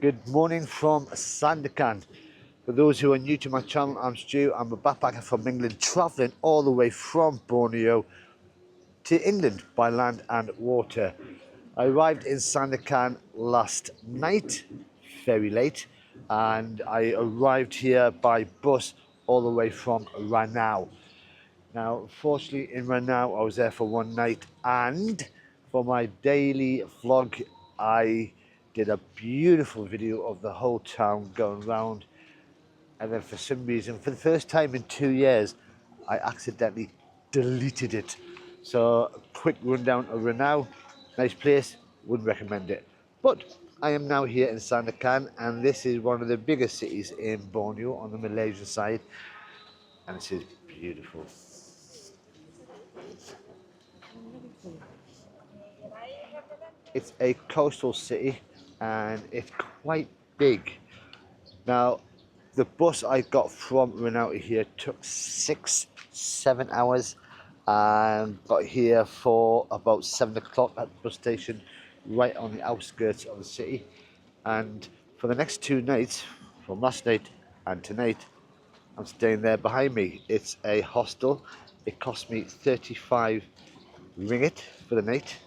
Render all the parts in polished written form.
Good morning from Sandakan. For those who are new to my channel, I'm Stu. I'm a backpacker from England, travelling all the way from Borneo to England by land and water. I arrived in Sandakan last night, very late, and I arrived here by bus all the way from Ranau. Now, fortunately in Ranau, I was there for one night, and for my daily vlog, I did a beautiful video of the whole town going round, and then for some reason, for the first time in 2 years, I accidentally deleted it. So, a quick rundown of Ranau, nice place, wouldn't recommend it. But I am now here in Sandakan, and this is one of the biggest cities in Borneo on the Malaysian side, and this is beautiful. It's a coastal city and it's quite big. Now, the bus I got from Ranau here took 6-7 hours and got here for about 7 o'clock at the bus station right on the outskirts of the city. And for the next 2 nights, from last night and tonight, I'm staying there behind me. It's a hostel. It cost me 35 ringgit for the night.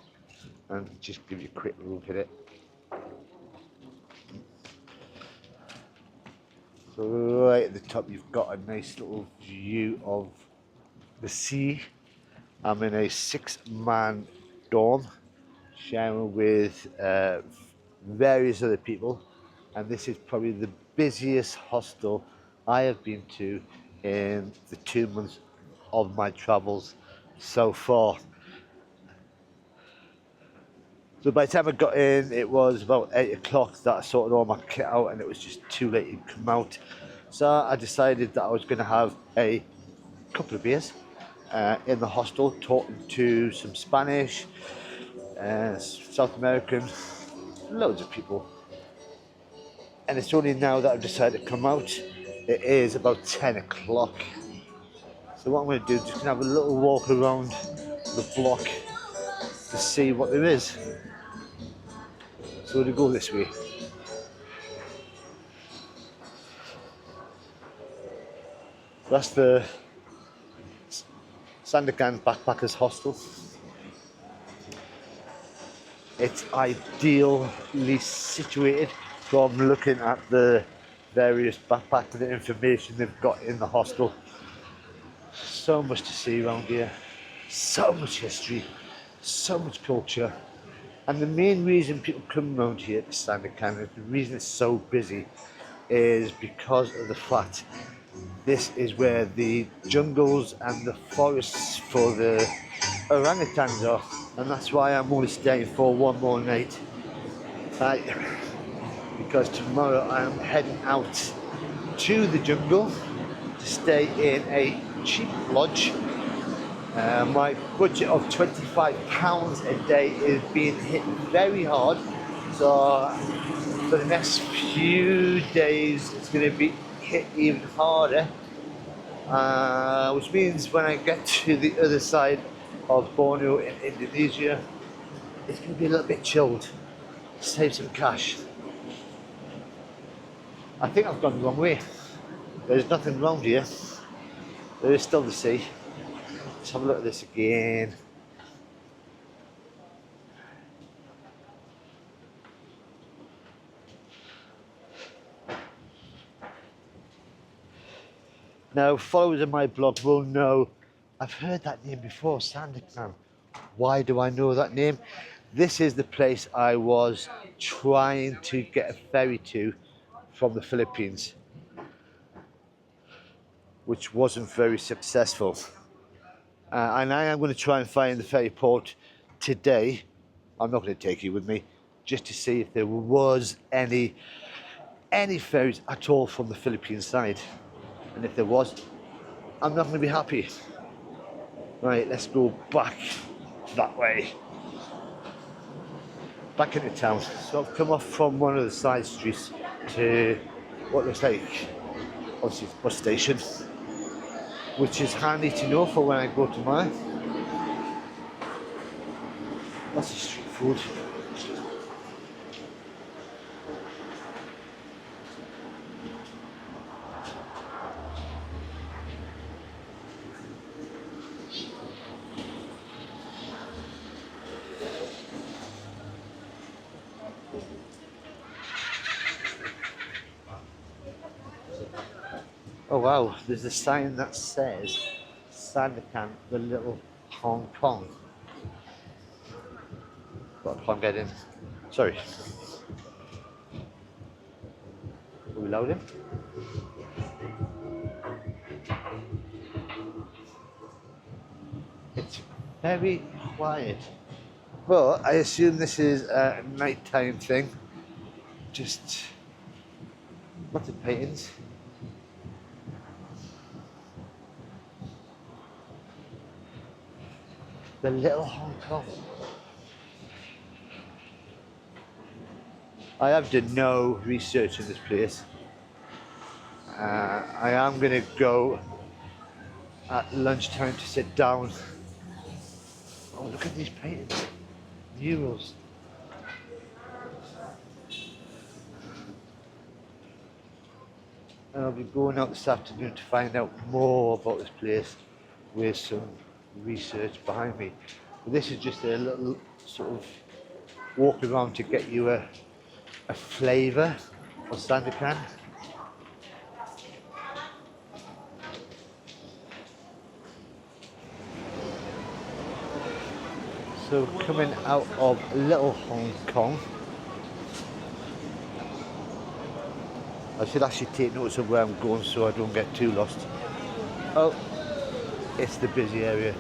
And just give you a quick look at it. So right at the top you've got a nice little view of the sea. I'm in a 6-man dorm sharing with various other people, and this is probably the busiest hostel I have been to in the 2 months of my travels so far. So by the time I got in, it was about 8 o'clock that I sorted all my kit out, and it was just too late to come out. So I decided that I was going to have a couple of beers in the hostel, talking to some Spanish, South American, loads of people. And it's only now that I've decided to come out. It is about 10 o'clock. So what I'm going to do is just going to have a little walk around the block to see what there is. So we'll go this way. That's the Sandakan Backpackers Hostel. It's ideally situated from looking at the various backpacking information they've got in the hostel. So much to see around here, so much history, so much culture. And the main reason people come around here to Sandakan, the reason it's so busy, is because of the fact this is where the jungles and the forests for the orangutans are, and that's why I'm only staying for one more night. Because tomorrow I'm heading out to the jungle to stay in a cheap lodge. My budget of £25 a day is being hit very hard, so for the next few days it's going to be hit even harder, which means when I get to the other side of Borneo in Indonesia, it's going to be a little bit chilled. Save some cash. I think I've gone the wrong way. There's nothing wrong here. There is still the sea. Let's have a look at this again. Now, followers of my blog will know I've heard that name before, Sandakan. Why do I know that name? This is the place I was trying to get a ferry to from the Philippines, which wasn't very successful. And I am going to try and find the ferry port today. I'm not going to take you with me, just to see if there was any ferries at all from the Philippine side. And if there was, I'm not going to be happy. Right, let's go back that way. Back into town. So I've come off from one of the side streets to what looks like, obviously, the bus station, which is handy to know for when I go to mine. Lots of street food. Oh wow, there's a sign that says Sandakan, the little Hong Kong. But I can't get in. Sorry. Are we loading? It's very quiet. But I assume this is a nighttime thing. Just lots of paintings. The little Hong Kong. I have done no research in this place. I am going to go at lunchtime to sit down. Oh, look at these paintings. Murals. And I'll be going out this afternoon to find out more about this place with some research behind me. But this is just a little sort of walk around to get you a flavour of Sandakan. So coming out of little Hong Kong, I should actually take notice of where I'm going so I don't get too lost. Oh, it's the busy area.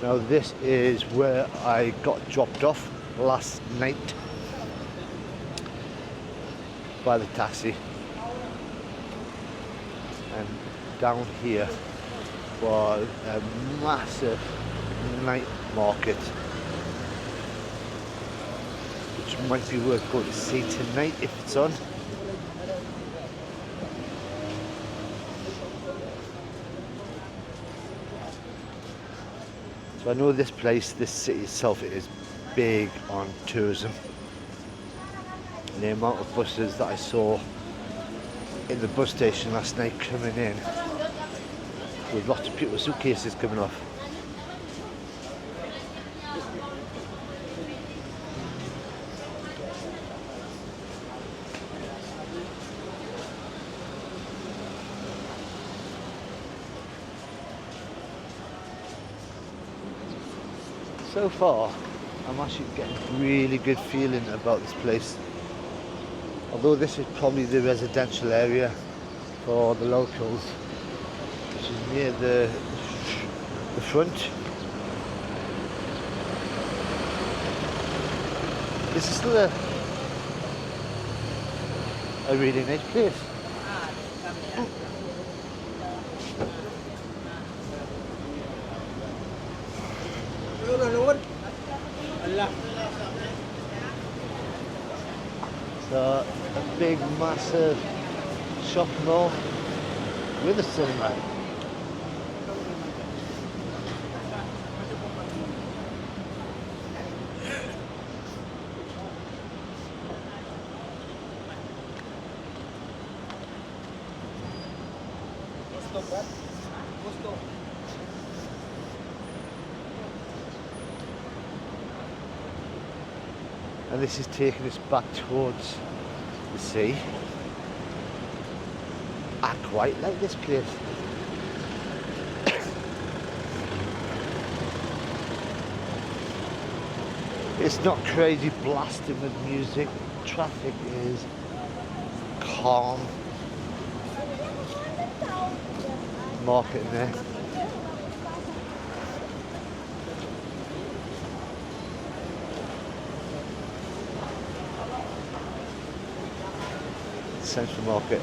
Now this is where I got dropped off last night by the taxi. And down here was a massive night market, which might be worth going to see tonight if it's on. So I know this place, this city itself, is big on tourism. And the amount of buses that I saw in the bus station last night coming in, with lots of people's suitcases coming off. So far, I'm actually getting a really good feeling about this place. Although this is probably the residential area for the locals, which is near the front. This is still a really nice place. So a big massive shopping mall with a cinema. And this is taking us back towards the sea. I quite like this place. It's not crazy blasting with music. Traffic is calm. Market in there. Central Market.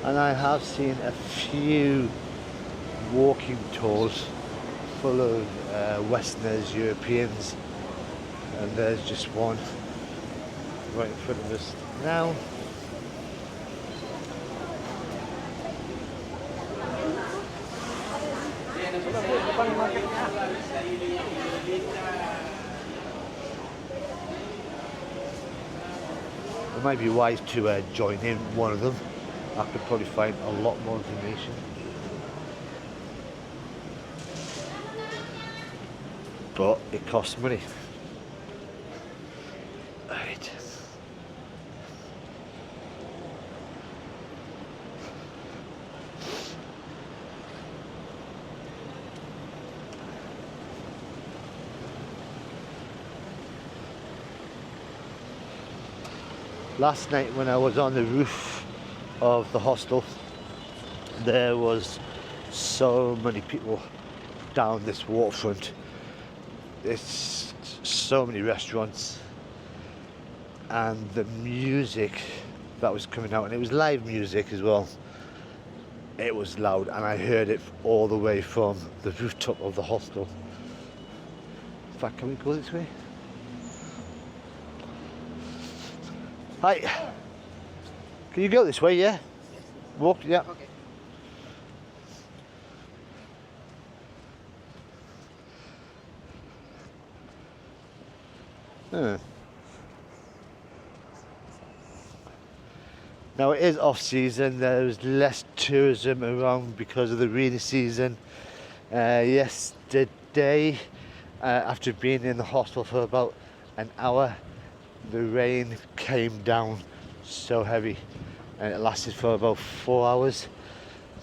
And I have seen a few walking tours full of Westerners, Europeans, and there's just one right in front of us now. It might be wise to join in one of them I could probably find a lot more information. But it costs money. Right. Last night when I was on the roof of the hostel, there was so many people down this waterfront. There's so many restaurants, and the music that was coming out, and it was live music as well. It was loud, and I heard it all the way from the rooftop of the hostel. In fact, can we go this way? Hi. Can you go this way, yeah? Walk, yeah. Okay. Now it is off season, there's less tourism around because of the rainy season. Yesterday, after being in the hostel for about an hour, the rain came down so heavy and it lasted for about 4 hours.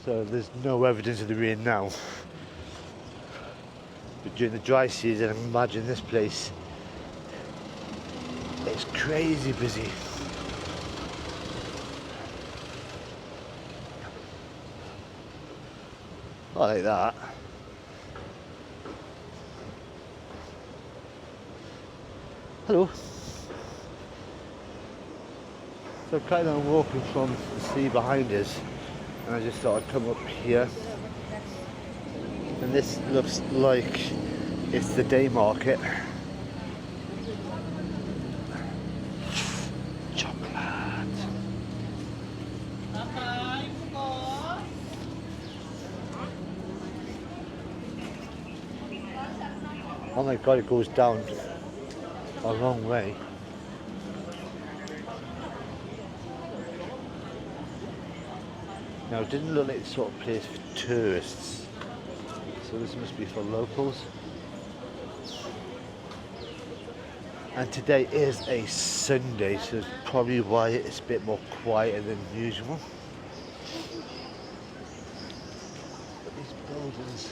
So there's no evidence of the rain now. But during the dry season, imagine this place. It's crazy busy. I like that. Hello. So I'm kind of walking from the sea behind us, and I just thought I'd come up here. And this looks like it's the day market. Oh my god, it goes down a long way. Now it didn't look like the sort of place for tourists, so this must be for locals. And today is a Sunday, so that's probably why it's a bit more quieter than usual. But these buildings.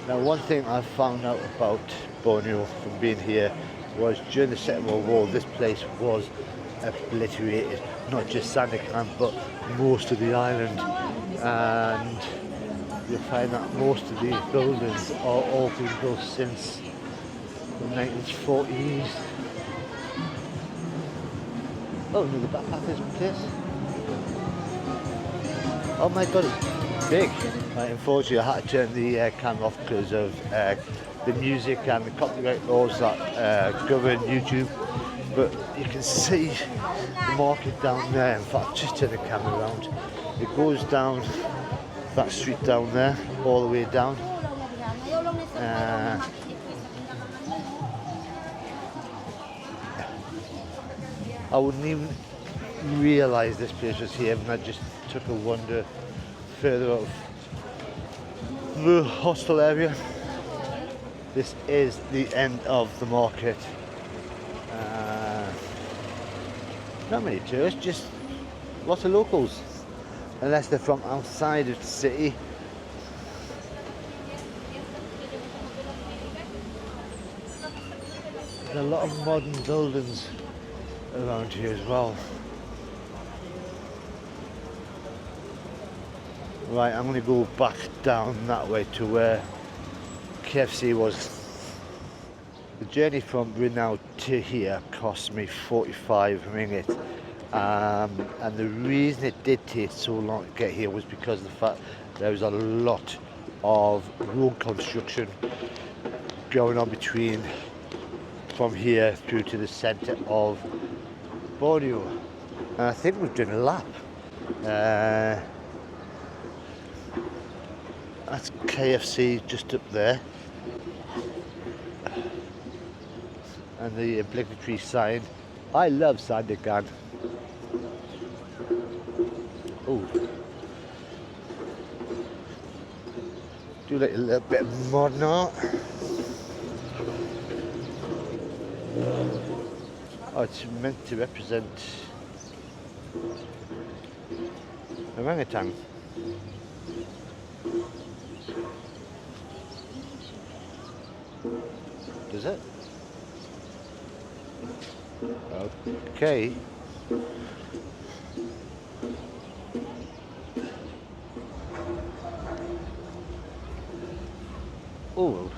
Now one thing I found out about Borneo from being here was during the Second World War this place was obliterated, not just Sandakan but most of the island, and you'll find that most of these buildings are all been built since the 1940s. Oh no, the back path is in place. Oh my god, it's big. Unfortunately, I had to turn the camera off because of the music and the copyright laws that govern YouTube. But you can see the market down there. In fact, just turn the camera around. It goes down that street down there, all the way down. I wouldn't even realise this place was here, and I just took a wander further up the hostel area. This is the end of the market. Not many tourists, just lots of locals, unless they're from outside of the city. There's a lot of modern buildings around here as well. Right, I'm going to go back down that way to where KFC was. The journey from Ranau to here cost me 45 ringgit, and the reason it did take so long to get here was because of the fact there was a lot of road construction going on between from here through to the centre of Borneo. And I think we've done a lap. That's KFC just up there. and the obligatory sign. I love Sandakan. Oh, do like a little bit of modern art. Oh, it's meant to represent orangutan. Does it? Okay. Oh.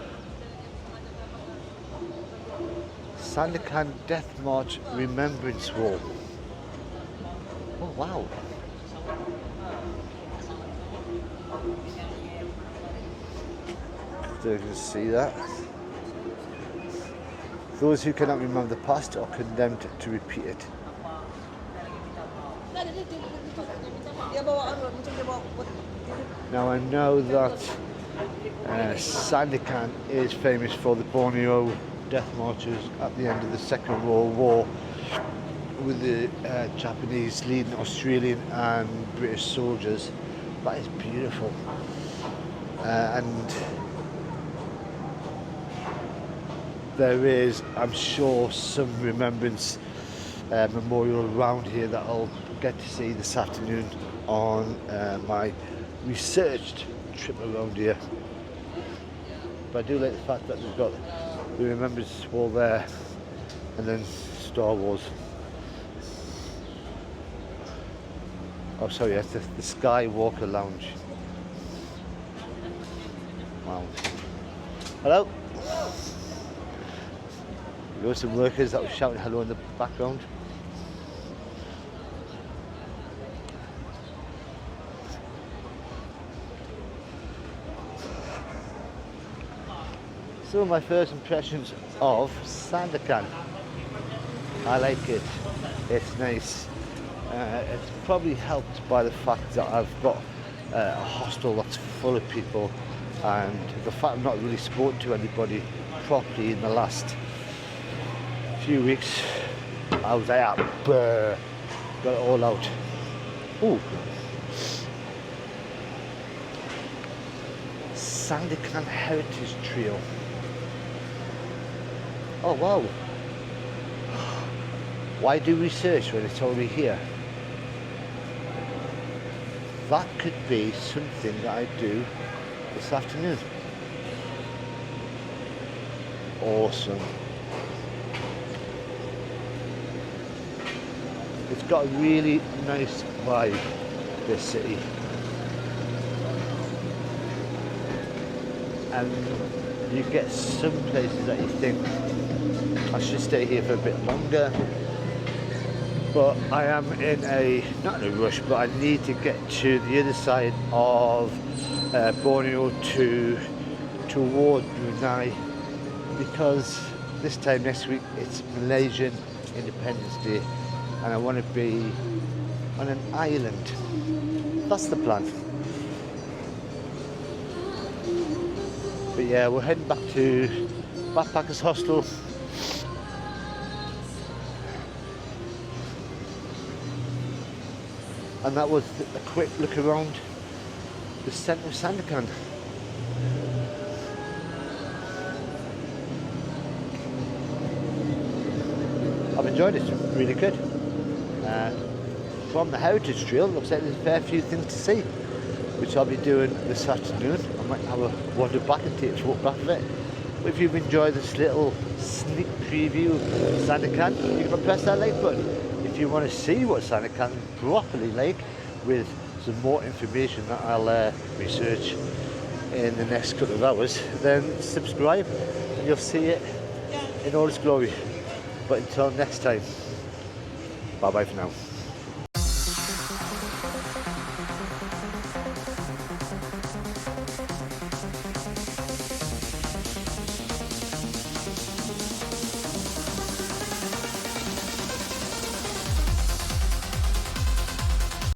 Sandakan Death March Remembrance Wall. Oh wow. So you can see that. Those who cannot remember the past are condemned to repeat it. Now I know that Sandakan is famous for the Borneo Death Marches at the end of the Second World War, with the Japanese leading Australian and British soldiers. That is beautiful. And there is, I'm sure, some remembrance memorial around here that I'll get to see this afternoon on my researched trip around here. But I do like the fact that we've got the remembrance wall there, and then Star Wars. Oh, sorry, that's the Skywalker Lounge. Wow. Hello. There were some workers that were shouting hello in the background. Some of my first impressions of Sandakan. I like it. It's nice. It's probably helped by the fact that I've got a hostel that's full of people, and the fact I've not really spoken to anybody properly in the last few weeks. I was there, got it all out. Ooh. Sandakan Heritage Trail. Oh wow. Why do research when it's already here? That could be something that I do this afternoon. Awesome. It's got a really nice vibe, this city. And you get some places that you think, I should stay here for a bit longer. But I am not in a rush, but I need to get to the other side of Borneo toward WWII, because this time next week it's Malaysian Independence Day, and I want to be on an island. That's the plan. But yeah, we're heading back to Backpackers Hostel. And that was a quick look around the centre of Sandakan. I've enjoyed it, really good. From the Heritage Trail, looks like there's a fair few things to see, which I'll be doing this afternoon. I might have a wander back and take a walk back of it. But if you've enjoyed this little sneak preview of Sandakan, you can press that like button. If you want to see what Sandakan properly like, with some more information that I'll research in the next couple of hours, then subscribe and you'll see it in all its glory. But until next time, bye bye for now.